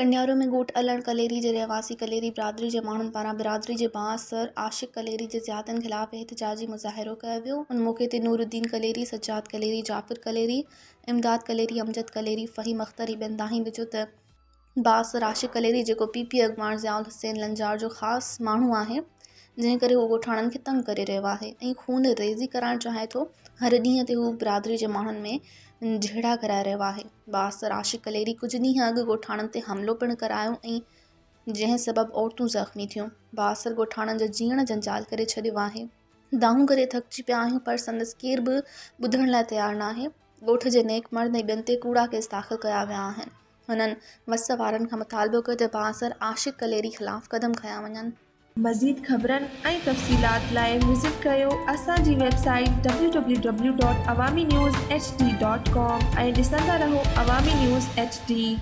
कंडियारो में ॻोठ अलण कलेरी जे रहवासी कलेरी बिरादरी जे माण्हुनि पारां बिरादरी जे बांसर आशिक़ कलेरी जे ज़ियादनि ख़िलाफ़ एहतिजाजी मुज़ाहिरो कयो वियो। उन मौक़े ते नूरुद्दीन कलेरी, सज्जाद कलेरी, जाफ़िर कलेरी, इमदाद कलेरी, अमजद कलेरी, फ़हीम अख्तर बेंदाही विझो त बासर आशिक़ कलेरी जेको पीपी अॻवान ज़ियाउल हुसैन लंजार जो ख़ासि माण्हू आहे, जंहिं करे हू ॻोठाणनि खे तंग करे रहियो आहे ऐं खून रेज़ी करणु चाहे थो। हर ॾींहं ते हू बिरादरी जे माण्हुनि में झेड़ा कराए रहियो आहे। बासर आशिक़ कलेरी कुझु ॾींहं अॻु ॻोठाणनि ते हमिलो पिणु करायो ऐं जंहिं सबबु औरतूं ज़ख़्मी थियूं। बासर ॻोठाणनि जो जीअण जंजाल करे छॾियो आहे। दाहूं करे थकिजी पिया आहियूं, पर संदसि केर बि ॿुधण लाइ तयारु न आहे। ॻोठ जे नेक मर्द ऐं ॿियनि ते कूड़ा केस दाख़िल कया विया आहिनि। हुननि वस वारनि खां मुतालबो कयो त बासर आशिक़ कलेरी ख़िलाफ़ क़दम खयां वञनि। मज़ीद ख़बरनि ऐं तफ़सीलात लाइ विज़िट कयो असांजी वेबसाइट www.awamiNewsHD.com ऐं ॾिसंदा रहो अवामी न्यूज़ HD।